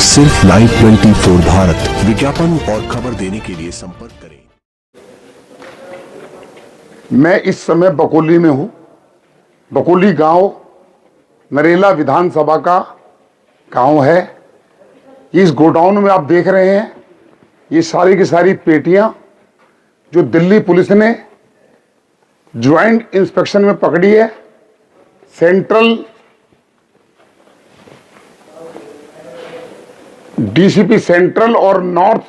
सिर्फ लाइव 24 भारत विज्ञापन और खबर देने के लिए संपर्क करें। मैं इस समय बकोली में हूं। बकोली गांव नरेला विधानसभा का गांव है। इस गोडाउन में आप देख रहे हैं ये सारी की सारी पेटियां जो दिल्ली पुलिस ने ज्वाइंट इंस्पेक्शन में पकड़ी है। सेंट्रल डीसीपी सेंट्रल और नॉर्थ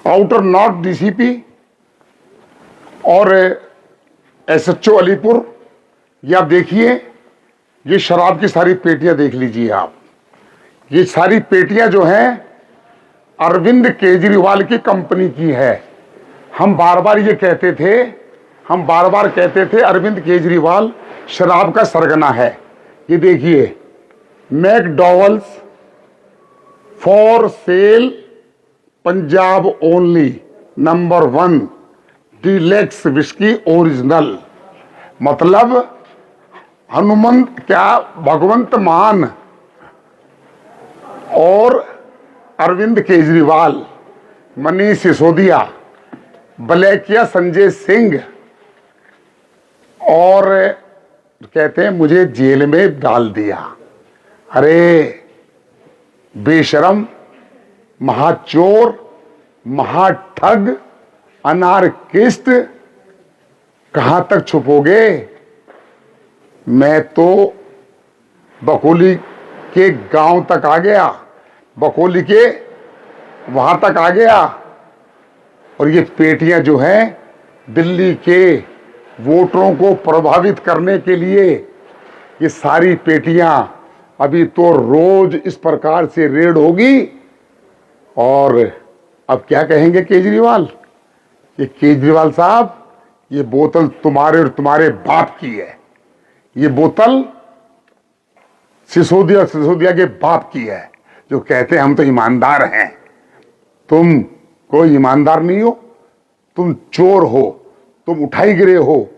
आउटर नॉर्थ डीसीपी और एसएचओ अलीपुर, ये आप देखिए, ये शराब की सारी पेटियां देख लीजिए आप। ये सारी पेटियां जो हैं अरविंद केजरीवाल की कंपनी की है। हम बार बार कहते थे अरविंद केजरीवाल शराब का सरगना है। ये देखिए, McDowell's for sale Punjab only number 1 deluxe whisky original, मतलब हनुमंत क्या भगवंत मान और अरविंद केजरीवाल, मनीष सिसोदिया, बलेकिया संजय सिंह, और कहते हैं मुझे जेल में डाल दिया। अरे बेशरम, महाचोर, महाठग, अनारकिस्ट, कहां तक छुपोगे? मैं तो बकोली के गांव तक आ गया, बकोली के वहां तक आ गया। और ये पेटियां जो हैं दिल्ली के वोटरों को प्रभावित करने के लिए, ये सारी पेटियां अभी तो रोज इस प्रकार से रेड होगी। और अब क्या कहेंगे केजरीवाल? ये केजरीवाल साहब, ये बोतल तुम्हारे और तुम्हारे बाप की है। ये बोतल सिसोदिया के बाप की है, जो कहते हैं हम तो ईमानदार हैं। तुम कोई ईमानदार नहीं हो, तुम चोर हो, तुम उठाई गिरे हो,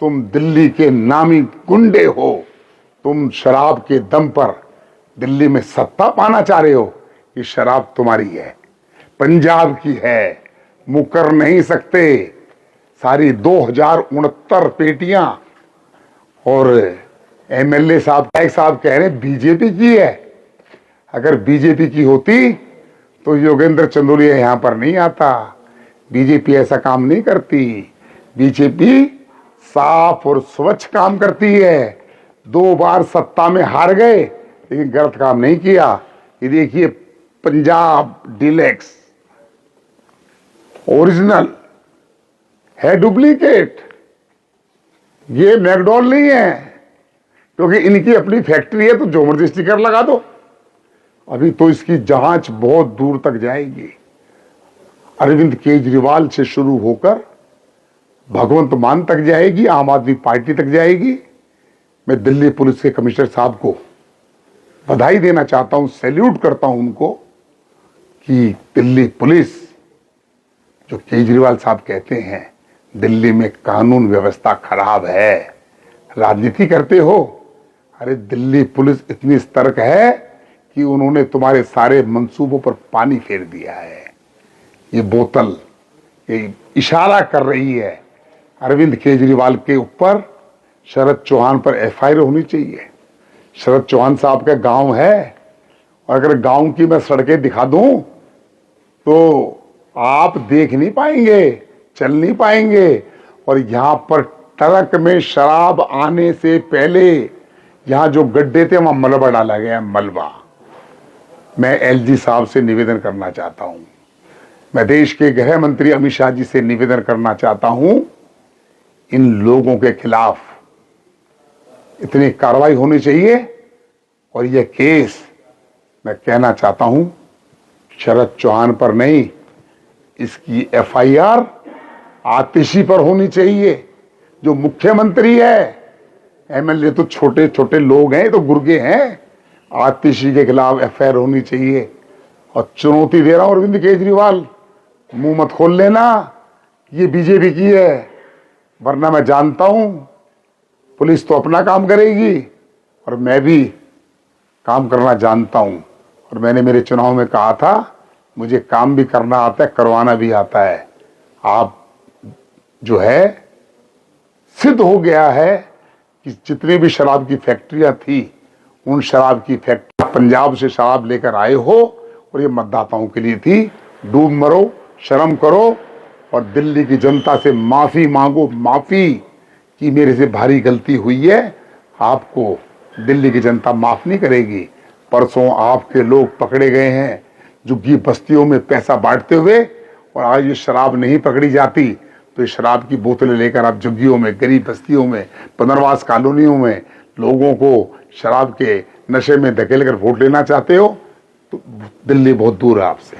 तुम दिल्ली के नामी गुंडे हो, तुम शराब के दम पर दिल्ली में सत्ता पाना चाह रहे हो। ये शराब तुम्हारी है, पंजाब की है, मुकर नहीं सकते। सारी 2069 पेटियां। और एमएलए साहब कह रहे बीजेपी की है। अगर बीजेपी की होती तो योगेंद्र चंदोलिया यहां पर नहीं आता। बीजेपी ऐसा काम नहीं करती। बीजेपी साफ और स्वच्छ काम करती है। 2 बार सत्ता में हार गए लेकिन गलत काम नहीं किया। ये देखिए, पंजाब डीलक्स ओरिजिनल है, डुप्लीकेट। ये मैकडॉल नहीं है, क्योंकि इनकी अपनी फैक्ट्री है तो जो मर्जी स्टिकर लगा दो। अभी तो इसकी जांच बहुत दूर तक जाएगी। अरविंद केजरीवाल से शुरू होकर भगवंत मान तक जाएगी, आम आदमी पार्टी तक जाएगी। मैं दिल्ली पुलिस के कमिश्नर साहब को बधाई देना चाहता हूं, सैल्यूट करता हूं उनको कि दिल्ली पुलिस, जो केजरीवाल साहब कहते हैं दिल्ली में कानून व्यवस्था खराब है, राजनीति करते हो। अरे दिल्ली पुलिस इतनी सतर्क है कि उन्होंने तुम्हारे सारे मंसूबों पर पानी फेर दिया है। ये बोतल ये इशारा कर रही है अरविंद केजरीवाल के ऊपर। शरद चौहान पर एफआईआर होनी चाहिए। शरद चौहान साहब का गांव है, और अगर गांव की मैं सड़कें दिखा दूं तो आप देख नहीं पाएंगे, चल नहीं पाएंगे। और यहां पर ट्रक में शराब आने से पहले यहां जो गड्ढे थे वहां मलबा डाला गया, मलबा। मैं एलजी साहब से निवेदन करना चाहता हूं, मैं देश के गृह मंत्री अमित शाह जी से निवेदन करना चाहता हूं, इन लोगों के खिलाफ इतनी कार्रवाई होनी चाहिए। और यह केस मैं कहना चाहता हूं शरद चौहान पर नहीं, इसकी एफआईआर आतिशी पर होनी चाहिए, जो मुख्यमंत्री है। एमएलए तो छोटे छोटे लोग हैं, तो गुर्गे हैं। आतिशी के खिलाफ एफआईआर होनी चाहिए। और चुनौती दे रहा हूं अरविंद केजरीवाल, मुंह मत खोल लेना ये बीजेपी की है, वरना मैं जानता हूं पुलिस तो अपना काम करेगी और मैं भी काम करना जानता हूं, और मैंने मेरे चुनाव में कहा था मुझे काम भी करना आता है, करवाना भी आता है। आप जो है सिद्ध हो गया है कि जितने भी शराब की फैक्ट्रियां थी, उन शराब की फैक्ट्री पंजाब से शराब लेकर आए हो और ये मतदाताओं के लिए थी। डूब मरो, शर्म करो और दिल्ली की जनता से माफी मांगो, माफी कि मेरे से भारी गलती हुई है। आपको दिल्ली की जनता माफ नहीं करेगी। परसों आपके लोग पकड़े गए हैं झुग्गी बस्तियों में पैसा बांटते हुए, और आज ये शराब नहीं पकड़ी जाती तो ये शराब की बोतलें लेकर आप झुग्गियों में, गरीब बस्तियों में, पुनर्वास कॉलोनियों में लोगों को शराब के नशे में धकेल कर वोट लेना चाहते हो, तो दिल्ली बहुत दूर है आपसे।